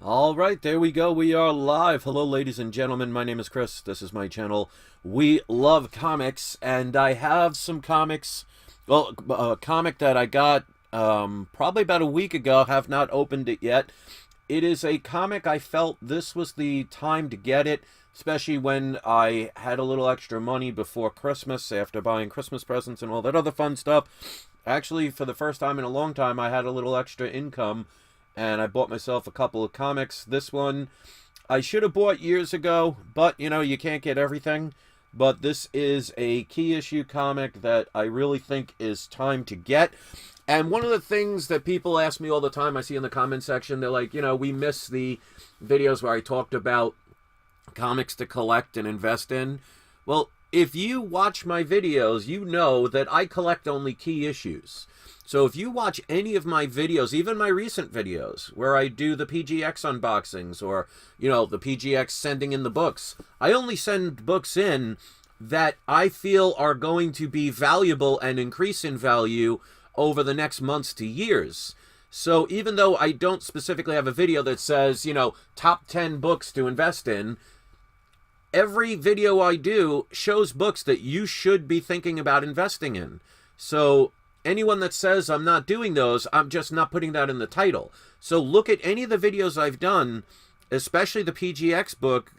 All right, there we go. We are live. Hello, ladies and gentlemen. My name is Chris. This is my channel. We love comics, and I have some comics. Well, a comic that I got probably about a week ago. Have not opened it yet. It is a comic I felt this was the time to get it, especially when I had a little extra money before Christmas, after buying Christmas presents and all that other fun stuff. Actually, for the first time in a long time, I had a little extra income, and I bought myself a couple of comics. This one I should have bought years ago, but you know, you can't get everything. But this is a key issue comic that I really think is time to get. And one of the things that people ask me all the time, I see in the comment section, they're like, you know, we miss the videos where I talked about comics to collect and invest in. Well, if you watch my videos, you know that I collect only key issues. So if you watch any of my videos, even my recent videos, where I do the PGX unboxings or, you know, the PGX sending in the books, I only send books in that I feel are going to be valuable and increase in value over the next months to years. So even though I don't specifically have a video that says, you know, top 10 books to invest in, every video I do shows books that you should be thinking about investing in. So anyone that says I'm not doing those, I'm just not putting that in the title. So look at any of the videos I've done, especially the PGX book,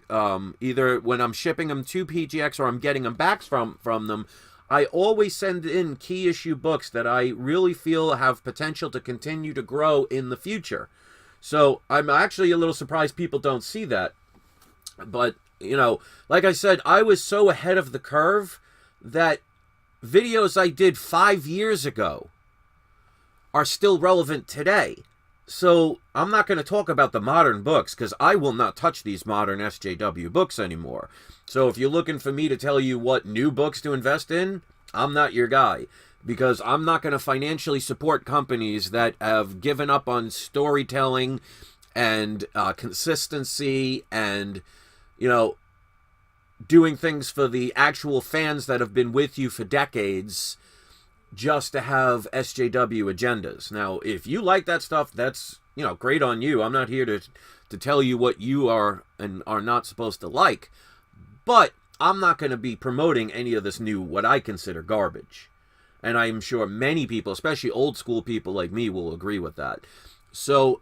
either when I'm shipping them to PGX or I'm getting them back from them. I always send in key issue books that I really feel have potential to continue to grow in the future. So I'm actually a little surprised people don't see that. But, you know, like I said, I was so ahead of the curve that videos I did 5 years ago are still relevant today. So I'm not going to talk about the modern books because I will not touch these modern SJW books anymore. So if you're looking for me to tell you what new books to invest in, I'm not your guy, because I'm not going to financially support companies that have given up on storytelling and consistency and, you know, doing things for the actual fans that have been with you for decades just to have SJW agendas. Now, if you like that stuff, that's, you know, great on you. I'm not here to tell you what you are and are not supposed to like. But I'm not going to be promoting any of this new, what I consider garbage. And I'm sure many people, especially old school people like me, will agree with that. So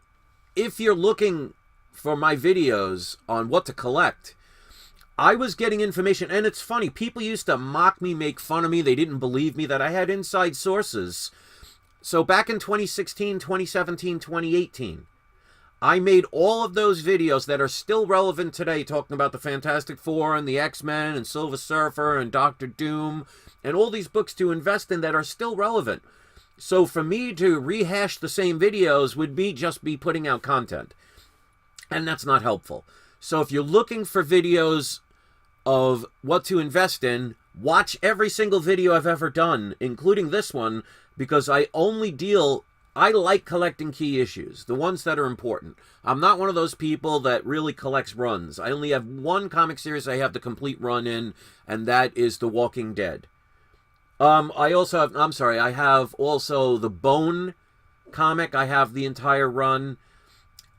if you're looking for my videos on what to collect, I was getting information, and it's funny, people used to mock me, make fun of me. They didn't believe me that I had inside sources. So back in 2016, 2017, 2018, I made all of those videos that are still relevant today, talking about the Fantastic Four and the X-Men and Silver Surfer and Doctor Doom and all these books to invest in that are still relevant. So for me to rehash the same videos would be just be putting out content, and that's not helpful. So if you're looking for videos of what to invest in, watch every single video I've ever done, including this one, because I like collecting key issues, the ones that are important. I'm not one of those people that really collects runs. I only have one comic series I have the complete run in, and that is The Walking Dead. I have also the Bone comic. I have the entire run,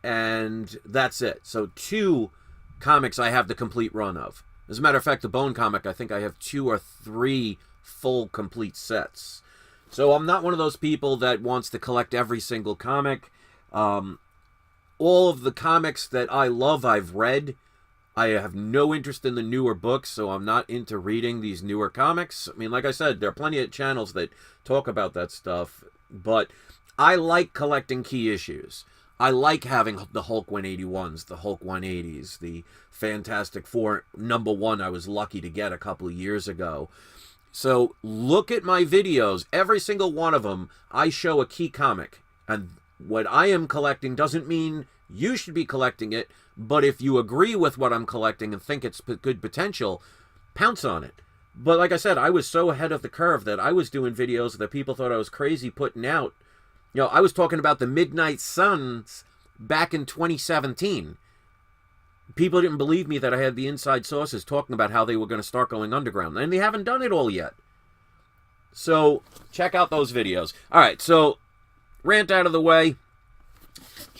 and that's it. So 2 comics I have the complete run of. As a matter of fact, the Bone comic, I think I have 2 or 3 full complete sets. So I'm not one of those people that wants to collect every single comic. All of the comics that I love, I've read. I have no interest in the newer books, so I'm not into reading these newer comics. I mean, like I said, there are plenty of channels that talk about that stuff, but I like collecting key issues. I like having the Hulk 181s, the Hulk 180s, the Fantastic Four #1 I was lucky to get a couple of years ago. So look at my videos. Every single one of them, I show a key comic. And what I am collecting doesn't mean you should be collecting it, but if you agree with what I'm collecting and think it's good potential, pounce on it. But like I said, I was so ahead of the curve that I was doing videos that people thought I was crazy putting out. You know, I was talking about the Midnight Suns back in 2017. People didn't believe me that I had the inside sources talking about how they were going to start going underground. And they haven't done it all yet. So, check out those videos. Alright, so, rant out of the way.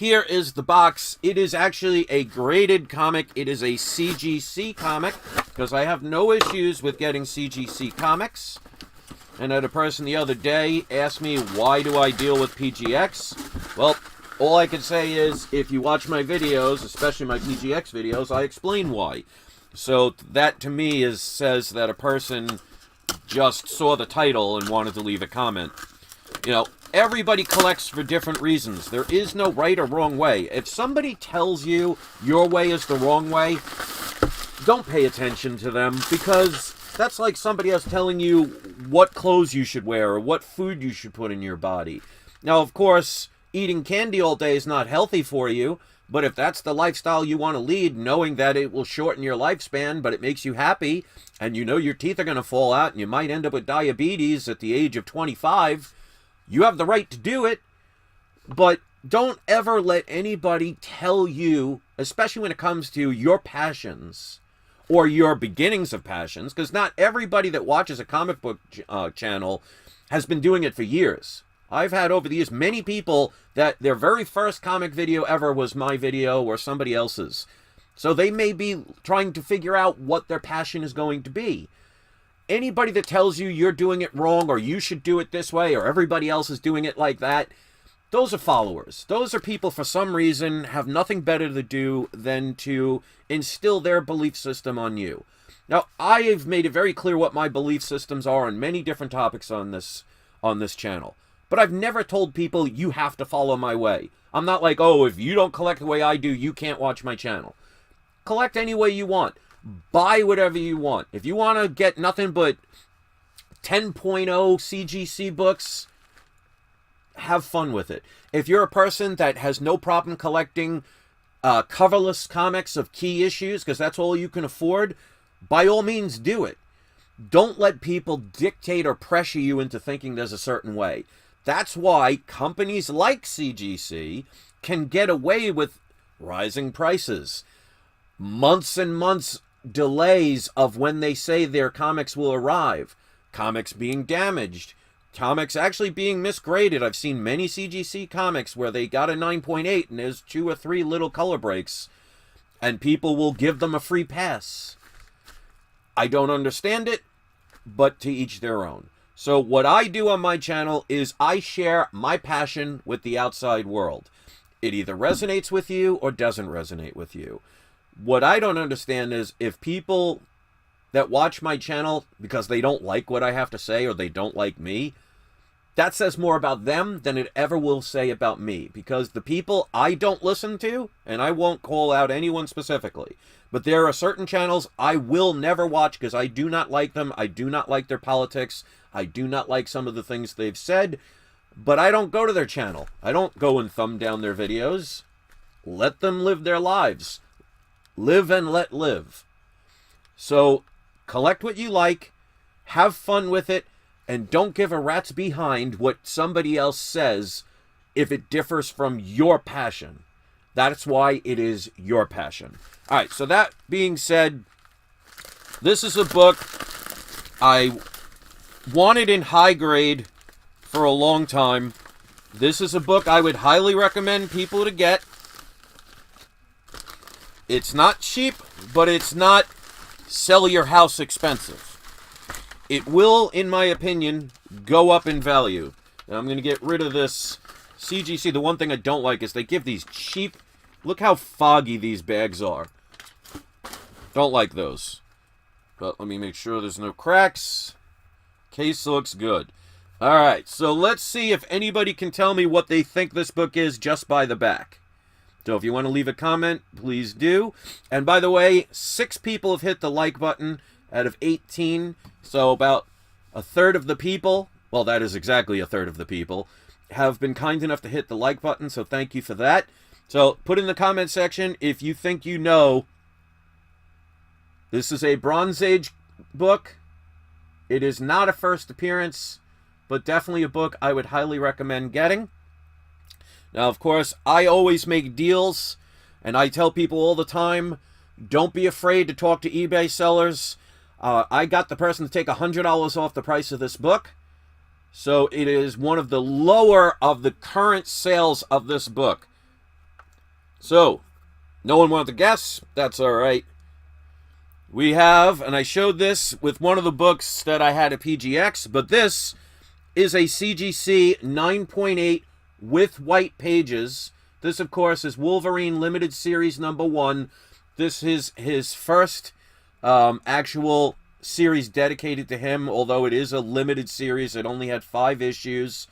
here is the box. It is actually a graded comic. It is a CGC comic, because I have no issues with getting CGC comics. And I had a person the other day ask me, why do I deal with PGX? Well, all I can say is, if you watch my videos, especially my PGX videos, I explain why. So that, to me, says that a person just saw the title and wanted to leave a comment. You know, everybody collects for different reasons. There is no right or wrong way. If somebody tells you your way is the wrong way, don't pay attention to them, because that's like somebody else telling you what clothes you should wear or what food you should put in your body. Now, of course, eating candy all day is not healthy for you, but if that's the lifestyle you want to lead, knowing that it will shorten your lifespan, but it makes you happy, and you know your teeth are going to fall out and you might end up with diabetes at the age of 25, you have the right to do it. But don't ever let anybody tell you, especially when it comes to your passions or your beginnings of passions, because not everybody that watches a comic book channel has been doing it for years. I've had over the years many people that their very first comic video ever was my video or somebody else's. So they may be trying to figure out what their passion is going to be. Anybody that tells you you're doing it wrong, or you should do it this way, or everybody else is doing it like that, those are followers. Those are people, for some reason, have nothing better to do than to instill their belief system on you. Now, I've made it very clear what my belief systems are on many different topics on this channel. But I've never told people, you have to follow my way. I'm not like, oh, if you don't collect the way I do, you can't watch my channel. Collect any way you want. Buy whatever you want. If you want to get nothing but 10.0 CGC books, have fun with it. If you're a person that has no problem collecting coverless comics of key issues, because that's all you can afford, by all means do it. Don't let people dictate or pressure you into thinking there's a certain way. That's why companies like CGC can get away with rising prices, months and months delays of when they say their comics will arrive, comics being damaged, comics actually being misgraded. I've seen many CGC comics where they got a 9.8 and there's 2 or 3 little color breaks, and people will give them a free pass. I don't understand it, but to each their own. So what I do on my channel is I share my passion with the outside world. It either resonates with you or doesn't resonate with you. What I don't understand is if people that watch my channel because they don't like what I have to say or they don't like me, that says more about them than it ever will say about me. Because the people I don't listen to, and I won't call out anyone specifically, but there are certain channels I will never watch because I do not like them. I do not like their politics. I do not like some of the things they've said, but I don't go to their channel. I don't go and thumb down their videos. Let them live their lives. Live and let live. So collect what you like, have fun with it, and don't give a rat's behind what somebody else says if it differs from your passion. That's why it is your passion. All right, so that being said, this is a book I wanted in high grade for a long time. This is a book I would highly recommend people to get. It's not cheap, but it's not sell your house expensive. It will, in my opinion, go up in value. And I'm going to get rid of this CGC. The one thing I don't like is they give these cheap... Look how foggy these bags are. Don't like those. But let me make sure there's no cracks. Case looks good. Alright, so let's see if anybody can tell me what they think this book is just by the back. So if you want to leave a comment, please do. And by the way, 6 people have hit the like button out of 18. So about a third of the people, well, that is exactly a third of the people, have been kind enough to hit the like button. So thank you for that. So put in the comment section if you think you know. This is a Bronze Age book. It is not a first appearance, but definitely a book I would highly recommend getting. Now, of course, I always make deals, and I tell people all the time, don't be afraid to talk to eBay sellers. I got the person to take $100 off the price of this book. So it is one of the lower of the current sales of this book. So, no one wanted to guess. That's all right. We have, and I showed this with one of the books that I had at PGX, but this is a CGC 9.8 with white pages. This, of course, is Wolverine Limited Series #1. This is his first actual series dedicated to him, although it is a limited series. It only had 5 issues.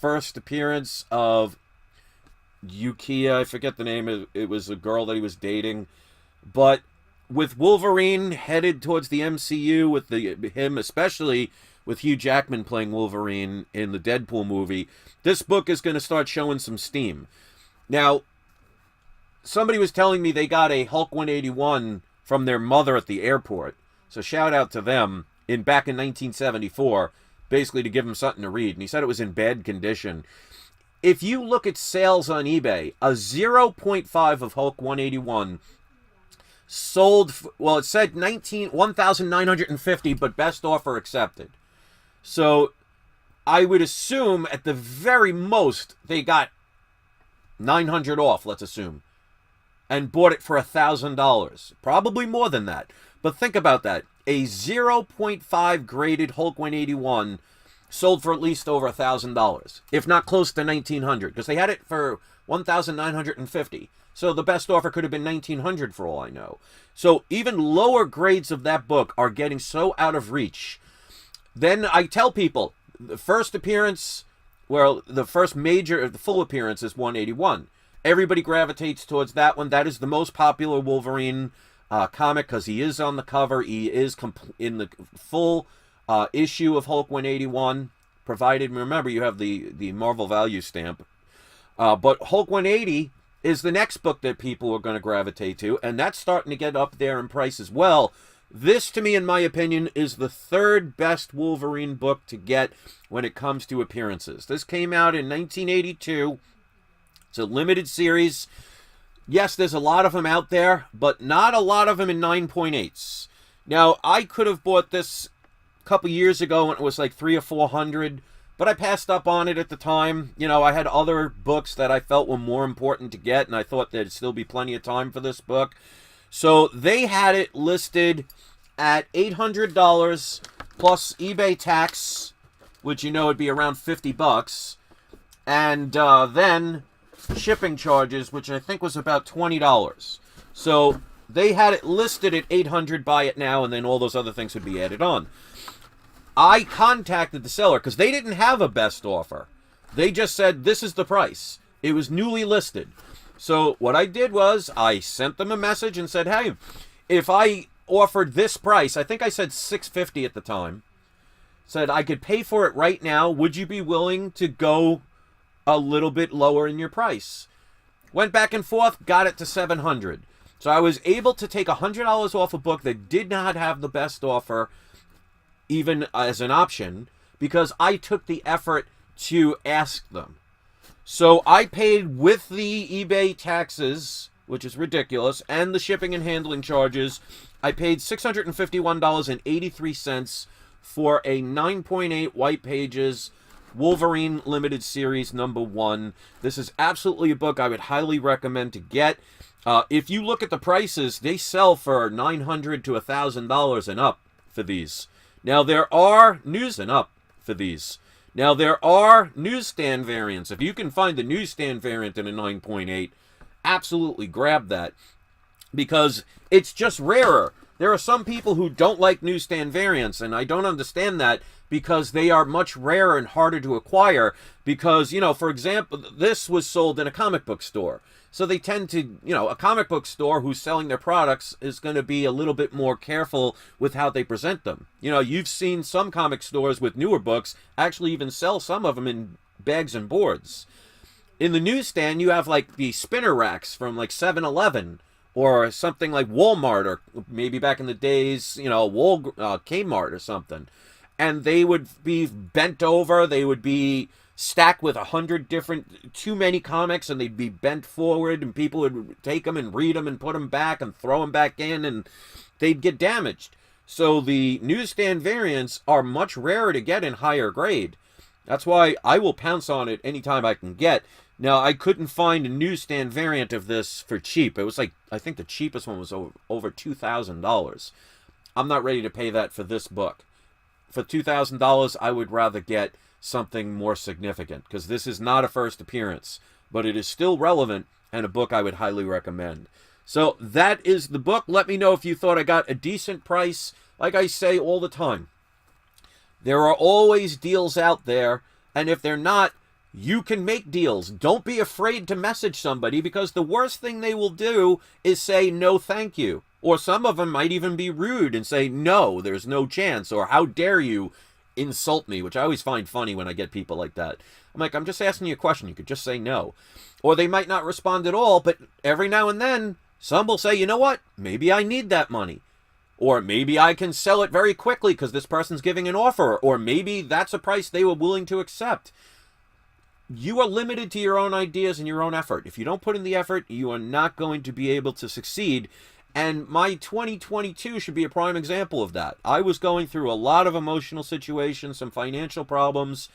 First appearance of Yukiya, I forget the name. It was a girl that he was dating. But with Wolverine headed towards the MCU, with him especially with Hugh Jackman playing Wolverine in the Deadpool movie, this book is going to start showing some steam. Now, somebody was telling me they got a Hulk 181 from their mother at the airport. So shout out to them back in 1974, basically to give them something to read. And he said it was in bad condition. If you look at sales on eBay, a 0.5 of Hulk 181 sold, well, it said 1,950, but best offer accepted. So I would assume at the very most they got 900 off, let's assume, and bought it for $1,000. Probably more than that. But think about that. A 0.5 graded Hulk 181 sold for at least over $1,000, if not close to 1,900, because they had it for 1,950. So the best offer could have been 1,900 for all I know. So even lower grades of that book are getting so out of reach. Then I tell people, the first appearance, well, the first major, the full appearance is 181. Everybody gravitates towards that one. That is the most popular Wolverine comic because he is on the cover. He is in the full issue of Hulk 181, provided, remember, you have the Marvel value stamp. But Hulk 180 is the next book that people are going to gravitate to, and that's starting to get up there in price as well. This, to me, in my opinion, is the third best Wolverine book to get when it comes to appearances. This came out in 1982. It's a limited series. Yes, there's a lot of them out there, but not a lot of them in 9.8s. Now, I could have bought this a couple years ago when it was like $300 or $400, but I passed up on it at the time. You know, I had other books that I felt were more important to get, and I thought there'd still be plenty of time for this book. So they had it listed at $800 plus eBay tax, which you know would be around $50, and then shipping charges, which I think was about $20. So they had it listed at $800, buy it now, and then all those other things would be added on. I contacted the seller because they didn't have a best offer. They just said, this is the price. It was newly listed. So what I did was I sent them a message and said, hey, if I offered this price, I think I said $650 at the time, said I could pay for it right now, would you be willing to go a little bit lower in your price? Went back and forth, got it to $700. So I was able to take $100 off a book that did not have the best offer even as an option because I took the effort to ask them. So I paid with the eBay taxes, which is ridiculous, and the shipping and handling charges, I paid $651.83 for a 9.8 white pages Wolverine Limited Series #1. This is absolutely a book I would highly recommend to get. If you look at the prices, they sell for $900 to $1,000 and up for these. Now there are Now, there are newsstand variants. If you can find the newsstand variant in a 9.8, absolutely grab that because it's just rarer. There are some people who don't like newsstand variants, and I don't understand that because they are much rarer and harder to acquire because, you know, for example, this was sold in a comic book store. So they tend to, you know, a comic book store who's selling their products is going to be a little bit more careful with how they present them. You know, you've seen some comic stores with newer books actually even sell some of them in bags and boards. In the newsstand, you have like the spinner racks from like 7-Eleven or something like Walmart or maybe back in the days, you know, Kmart or something. And they would be bent over, they would be stacked with 100 different, too many comics, and they'd be bent forward, and people would take them and read them and put them back and throw them back in, and they'd get damaged. So the newsstand variants are much rarer to get in higher grade. That's why I will pounce on it anytime I can get, Now, I couldn't find a newsstand variant of this for cheap. It was like, I think the cheapest one was over $2,000. I'm not ready to pay that for this book. For $2,000, I would rather get something more significant, because this is not a first appearance, but it is still relevant and a book I would highly recommend. So that is the book. Let me know if you thought I got a decent price. Like I say all the time, there are always deals out there, and if they're not, you can make deals. Don't be afraid to message somebody, because the worst thing they will do is say no thank you. Or some of them might even be rude and say, no, there's no chance, or how dare you insult me, which I always find funny when I get people like that. I'm like, I'm just asking you a question. You could just say no. Or they might not respond at all, but every now and then, some will say, you know what, maybe I need that money. Or maybe I can sell it very quickly because this person's giving an offer. Or maybe that's a price they were willing to accept. You are limited to your own ideas and your own effort. If you don't put in the effort, you are not going to be able to succeed. And my 2022 should be a prime example of that. I was going through a lot of emotional situations, some financial problems,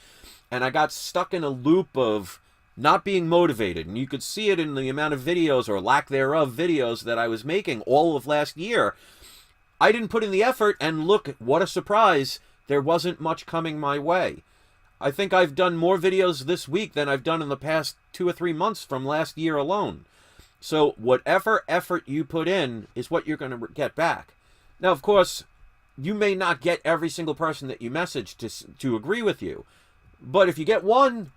and I got stuck in a loop of not being motivated. And you could see it in the amount of videos, or lack thereof videos, that I was making all of last year. I didn't put in the effort, and look, what a surprise, there wasn't much coming my way. I think I've done more videos this week than I've done in the past 2 or 3 months from last year alone. So whatever effort you put in is what you're going to get back. Now, of course, you may not get every single person that you message to agree with you. But if you get one,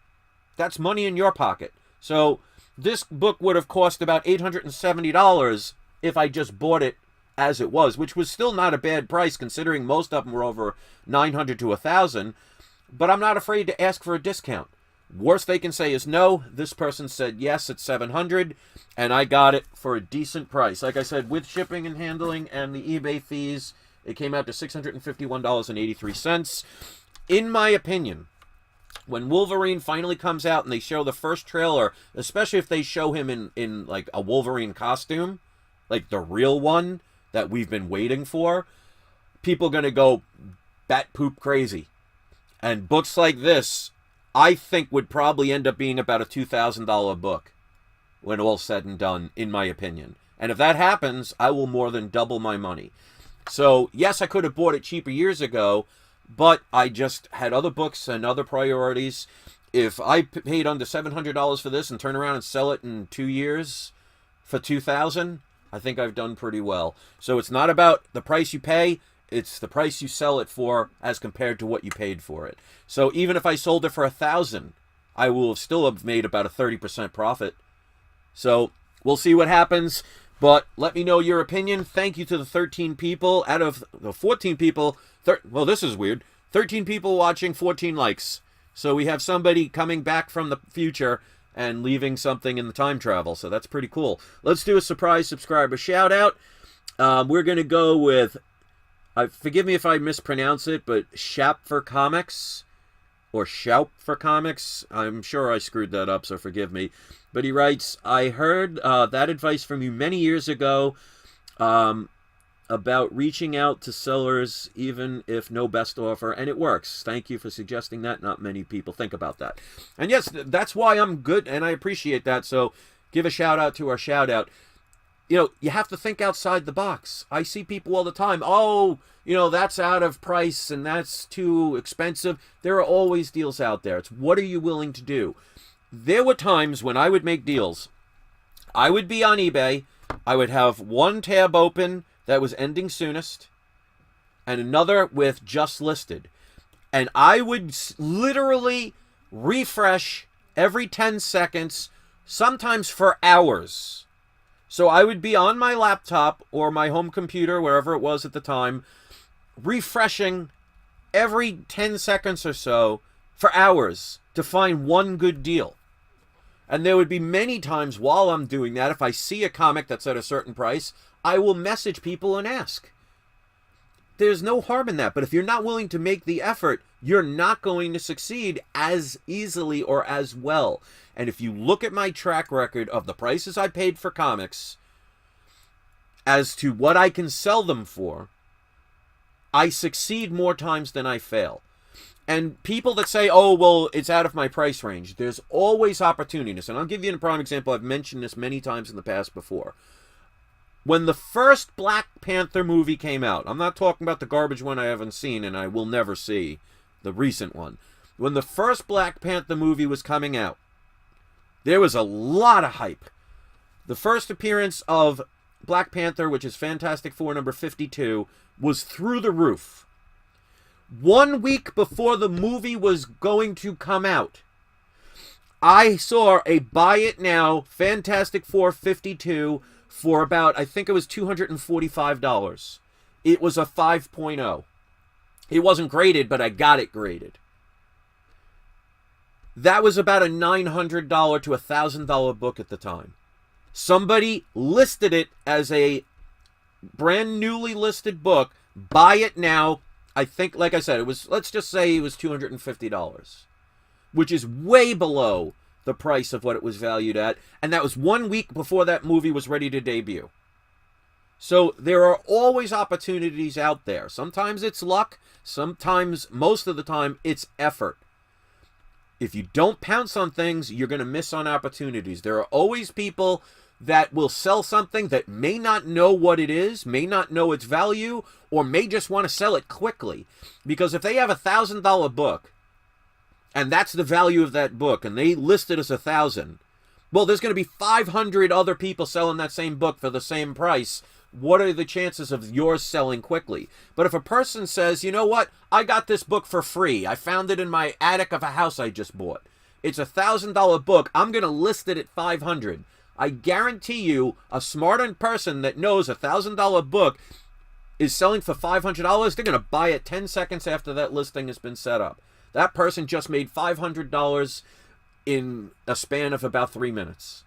that's money in your pocket. So this book would have cost about $870 if I just bought it as it was, which was still not a bad price considering most of them were over $900 to $1,000. But I'm not afraid to ask for a discount. Worst they can say is no. This person said yes at $700, and I got it for a decent price. Like I said, with shipping and handling and the eBay fees, it came out to $651.83. In my opinion, when Wolverine finally comes out and they show the first trailer, especially if they show him in like a Wolverine costume, like the real one that we've been waiting for, people are going to go bat poop crazy. And books like this, I think, would probably end up being about a $2,000 book when all's said and done, in my opinion. And if that happens, I will more than double my money. So, yes, I could have bought it cheaper years ago, but I just had other books and other priorities. If I paid under $700 for this and turn around and sell it in 2 years for $2,000, I think I've done pretty well. So it's not about the price you pay. It's the price you sell it for as compared to what you paid for it. So even if I sold it for $1,000, I will still have made about a 30% profit. So we'll see what happens. But let me know your opinion. Thank you to the 13 people out of the 14 people. Well, this is weird. 13 people watching, 14 likes. So we have somebody coming back from the future and leaving something in the time travel. So that's pretty cool. Let's do a surprise subscriber shout out. We're going to go with... forgive me if I mispronounce it, but Shap for Comics, or Shaup for Comics. I'm sure I screwed that up, so forgive me. But he writes, I heard that advice from you many years ago about reaching out to sellers even if no best offer, and it works. Thank you for suggesting that. Not many people think about that. And yes, that's why I'm good, and I appreciate that. So give a shout out to our shout out. You know, you have to think outside the box. I see people all the time, oh, you know, that's out of price and that's too expensive. There are always deals out there. It's what are you willing to do? There were times when I would make deals. I would be on eBay. I would have one tab open that was ending soonest and another with just listed. And I would literally refresh every 10 seconds, sometimes for hours. So I would be on my laptop or my home computer, wherever it was at the time, refreshing every 10 seconds or so for hours to find one good deal. And there would be many times while I'm doing that, if I see a comic that's at a certain price, I will message people and ask. There's no harm in that, but if you're not willing to make the effort, you're not going to succeed as easily or as well. And if you look at my track record of the prices I paid for comics as to what I can sell them for, I succeed more times than I fail. And people that say, oh, well, it's out of my price range, there's always opportunities. And I'll give you a prime example. I've mentioned this many times in the past before. When the first Black Panther movie came out, I'm not talking about the garbage one I haven't seen and I will never see, the recent one. When the first Black Panther movie was coming out, there was a lot of hype. The first appearance of Black Panther, which is Fantastic Four number 52, was through the roof. 1 week before the movie was going to come out, I saw a buy it now Fantastic Four 52 for about, I think it was $245. It was a 5.0. It wasn't graded, but I got it graded. That was about a $900 to $1,000 book at the time. Somebody listed it as a brand newly listed book. Buy it now. I think, like I said, it was, let's just say it was $250, which is way below the price of what it was valued at. And that was 1 week before that movie was ready to debut. So there are always opportunities out there. Sometimes it's luck. Sometimes, most of the time, it's effort. If you don't pounce on things, you're going to miss on opportunities. There are always people that will sell something that may not know what it is, may not know its value, or may just want to sell it quickly. Because if they have a $1,000 book, and that's the value of that book, and they list it as $1,000, well, there's going to be 500 other people selling that same book for the same price. What are the chances of yours selling quickly? But if a person says, you know what, I got this book for free. I found it in my attic of a house I just bought. It's a $1,000 book. I'm going to list it at $500. I guarantee you a smart person that knows a $1,000 book is selling for $500, they're going to buy it 10 seconds after that listing has been set up. That person just made $500 in a span of about 3 minutes.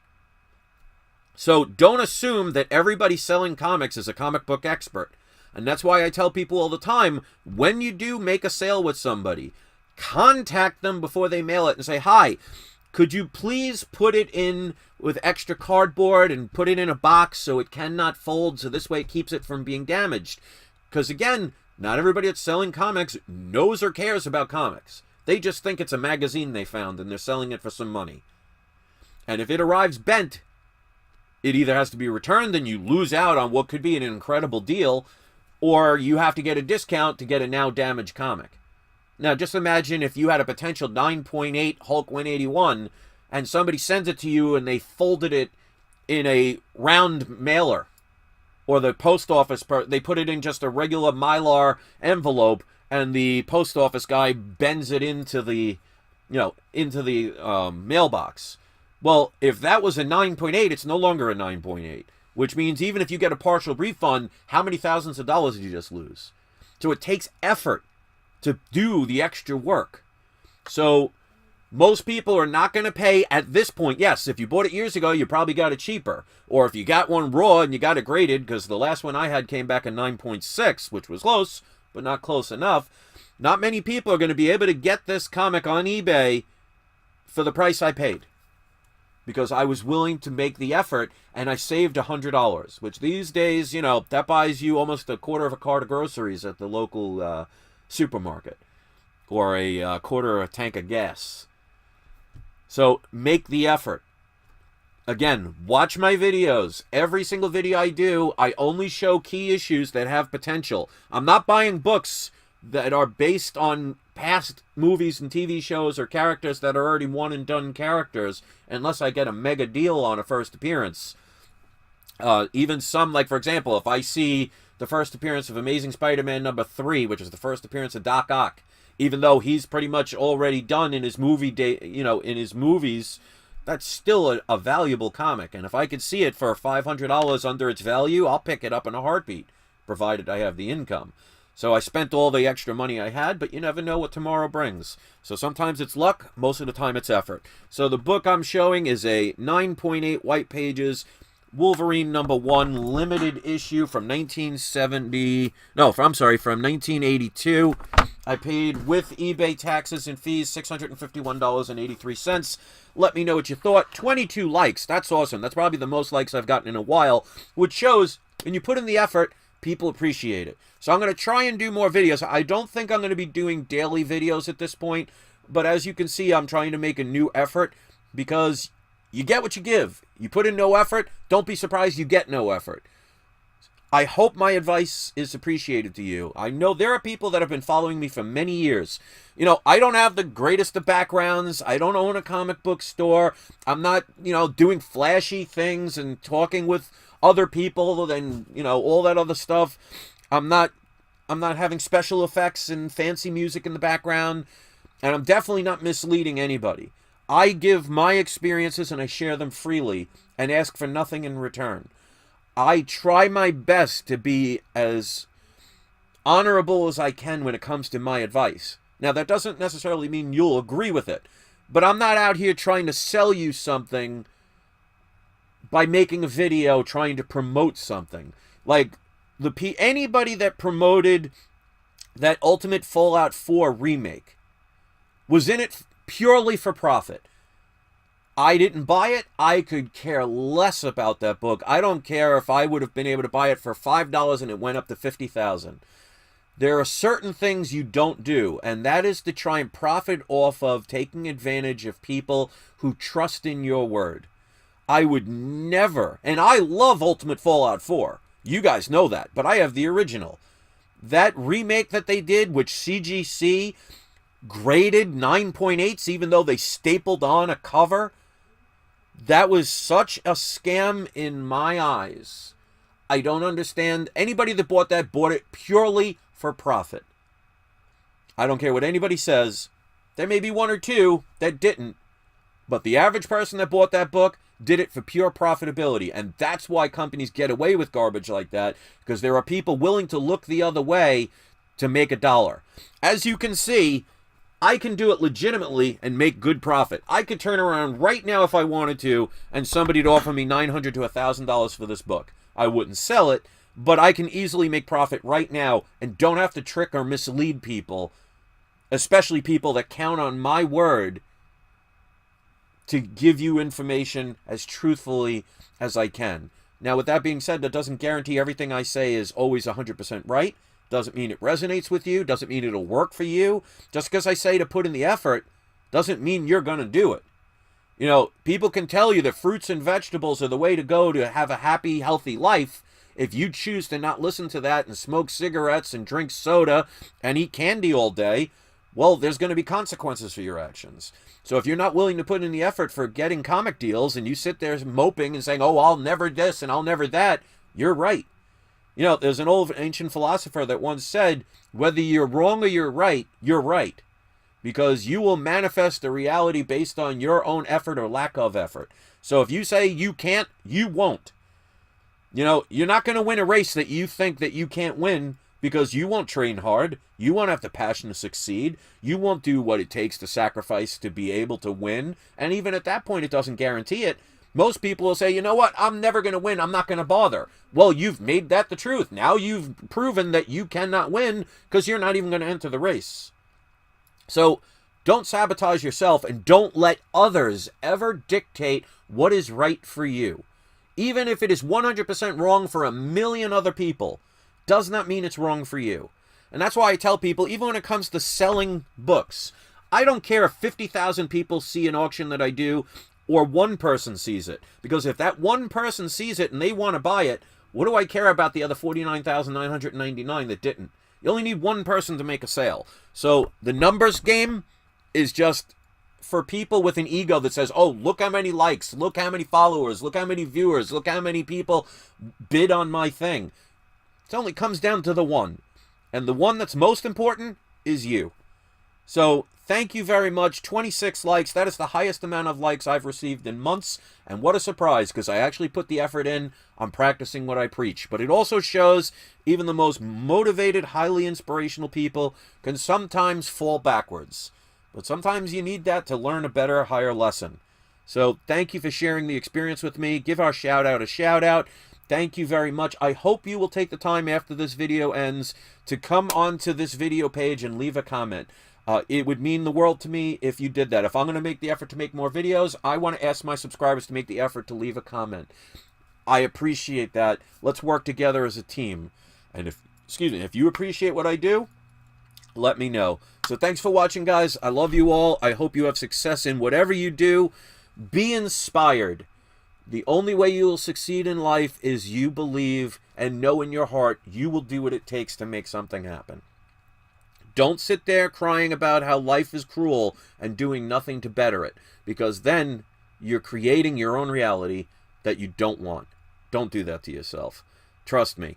So don't assume that everybody selling comics is a comic book expert. And that's why I tell people all the time, when you do make a sale with somebody, contact them before they mail it and say, hi, could you please put it in with extra cardboard and put it in a box so it cannot fold, so this way it keeps it from being damaged? Because again, not everybody that's selling comics knows or cares about comics. They just think it's a magazine they found and they're selling it for some money. And if it arrives bent, it either has to be returned and you lose out on what could be an incredible deal, or you have to get a discount to get a now damaged comic. Now, just imagine if you had a potential 9.8 Hulk 181 and somebody sends it to you and they folded it in a round mailer, or the post office, they put it in just a regular Mylar envelope and the post office guy bends it into the, mailbox. Well, if that was a 9.8, it's no longer a 9.8, which means even if you get a partial refund, how many thousands of dollars did you just lose? So it takes effort to do the extra work. So most people are not going to pay at this point. Yes, if you bought it years ago, you probably got it cheaper. Or if you got one raw and you got it graded, because the last one I had came back in 9.6, which was close, but not close enough. Not many people are going to be able to get this comic on eBay for the price I paid, because I was willing to make the effort, and I saved $100, which these days, that buys you almost a quarter of a cart of groceries at the local supermarket, or a quarter of a tank of gas. So make the effort. Again, watch my videos. Every single video I do, I only show key issues that have potential. I'm not buying books that are based on past movies and TV shows or characters that are already one and done characters, unless I get a mega deal on a first appearance. Even some, like for example, if I see the first appearance of Amazing Spider-Man number 3, which is the first appearance of Doc Ock, even though he's pretty much already done in his movie in his movies, that's still a valuable comic. And if I could see it for $500 under its value, I'll pick it up in a heartbeat, provided I have the income. So I spent all the extra money I had, but you never know what tomorrow brings. So sometimes it's luck, most of the time it's effort. So the book I'm showing is a 9.8 white pages Wolverine #1 limited issue from 1982. I paid with eBay taxes and fees $651.83. Let me know what you thought. 22 likes. That's awesome. That's probably the most likes I've gotten in a while, which shows when you put in the effort, people appreciate it. So I'm going to try and do more videos. I don't think I'm going to be doing daily videos at this point, but as you can see, I'm trying to make a new effort because you get what you give. You put in no effort, don't be surprised you get no effort. I hope my advice is appreciated to you. I know there are people that have been following me for many years. You know, I don't have the greatest of backgrounds. I don't own a comic book store. I'm not, you know, doing flashy things and talking with other people and, you know, all that other stuff. I'm not having special effects and fancy music in the background. And I'm definitely not misleading anybody. I give my experiences and I share them freely and ask for nothing in return. I try my best to be as honorable as I can when it comes to my advice. Now, that doesn't necessarily mean you'll agree with it, but I'm not out here trying to sell you something by making a video trying to promote something. Like, anybody that promoted that Ultimate Fallout 4 remake was in it purely for profit. I didn't buy it. I could care less about that book. I don't care if I would have been able to buy it for $5 and it went up to $50,000. There are certain things you don't do, and that is to try and profit off of taking advantage of people who trust in your word. I would never, and I love Ultimate Fallout 4. You guys know that, but I have the original. That remake that they did, which CGC graded 9.8s, even though they stapled on a cover, that was such a scam in my eyes. I don't understand. Anybody that bought it purely for profit. I don't care what anybody says. There may be one or two that didn't. But the average person that bought that book did it for pure profitability. And that's why companies get away with garbage like that. Because there are people willing to look the other way to make a dollar. As you can see, I can do it legitimately and make good profit. I could turn around right now if I wanted to, and somebody'd offer me $900 to $1,000 for this book. I wouldn't sell it, but I can easily make profit right now and don't have to trick or mislead people, especially people that count on my word to give you information as truthfully as I can. Now, with that being said, that doesn't guarantee everything I say is always 100% right. Doesn't mean it resonates with you. Doesn't mean it'll work for you. Just because I say to put in the effort doesn't mean you're going to do it. You know, people can tell you that fruits and vegetables are the way to go to have a happy, healthy life. If you choose to not listen to that and smoke cigarettes and drink soda and eat candy all day, well, there's going to be consequences for your actions. So if you're not willing to put in the effort for getting comic deals and you sit there moping and saying, oh, I'll never this and I'll never that, you're right. You know, there's an old ancient philosopher that once said, whether you're wrong or you're right, because you will manifest the reality based on your own effort or lack of effort. So if you say you can't, you won't. You know, you're not going to win a race that you think that you can't win because you won't train hard. You won't have the passion to succeed. You won't do what it takes to sacrifice to be able to win. And even at that point, it doesn't guarantee it. Most people will say, you know what, I'm never going to win. I'm not going to bother. Well, you've made that the truth. Now you've proven that you cannot win because you're not even going to enter the race. So don't sabotage yourself and don't let others ever dictate what is right for you. Even if it is 100% wrong for a million other people, does not mean it's wrong for you. And that's why I tell people, even when it comes to selling books, I don't care if 50,000 people see an auction that I do or one person sees it. Because if that one person sees it and they want to buy it, what do I care about the other 49,999 that didn't? You only need one person to make a sale. So the numbers game is just for people with an ego that says, oh, look how many likes, look how many followers, look how many viewers, look how many people bid on my thing. It only comes down to the one. And the one that's most important is you. So thank you very much. 26 likes. That is the highest amount of likes I've received in months. And what a surprise, because I actually put the effort in. I'm practicing what I preach. But it also shows even the most motivated, highly inspirational people can sometimes fall backwards. But sometimes you need that to learn a better, higher lesson. So thank you for sharing the experience with me. Give our shout out a shout out. Thank you very much. I hope you will take the time after this video ends to come onto this video page and leave a comment. It would mean the world to me if you did that. If I'm going to make the effort to make more videos, I want to ask my subscribers to make the effort to leave a comment. I appreciate that. Let's work together as a team. And if you appreciate what I do, let me know. So thanks for watching, guys. I love you all. I hope you have success in whatever you do. Be inspired. The only way you will succeed in life is you believe and know in your heart you will do what it takes to make something happen. Don't sit there crying about how life is cruel and doing nothing to better it, because then you're creating your own reality that you don't want. Don't do that to yourself. Trust me.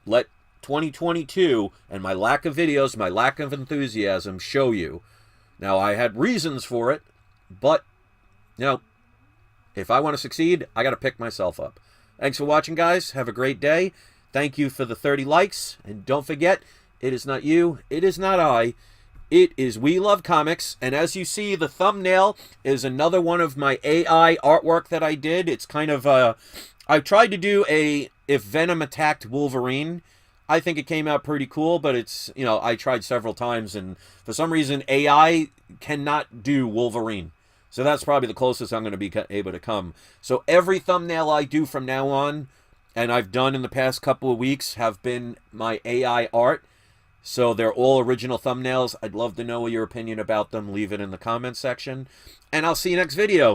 Let 2022 and my lack of videos, my lack of enthusiasm show you. Now, I had reasons for it, but, you know, if I want to succeed, I got to pick myself up. Thanks for watching, guys. Have a great day. Thank you for the 30 likes. And don't forget, it is not you, it is not I, it is We Love Comics. And as you see, the thumbnail is another one of my AI artwork that I did. It's kind of, I tried to do a If Venom Attacked Wolverine. I think it came out pretty cool, but it's, you know, I tried several times, and for some reason, AI cannot do Wolverine. So that's probably the closest I'm going to be able to come. So every thumbnail I do from now on, and I've done in the past couple of weeks, have been my AI art. So they're all original thumbnails. I'd love to know your opinion about them. Leave it in the comments section. And I'll see you next video.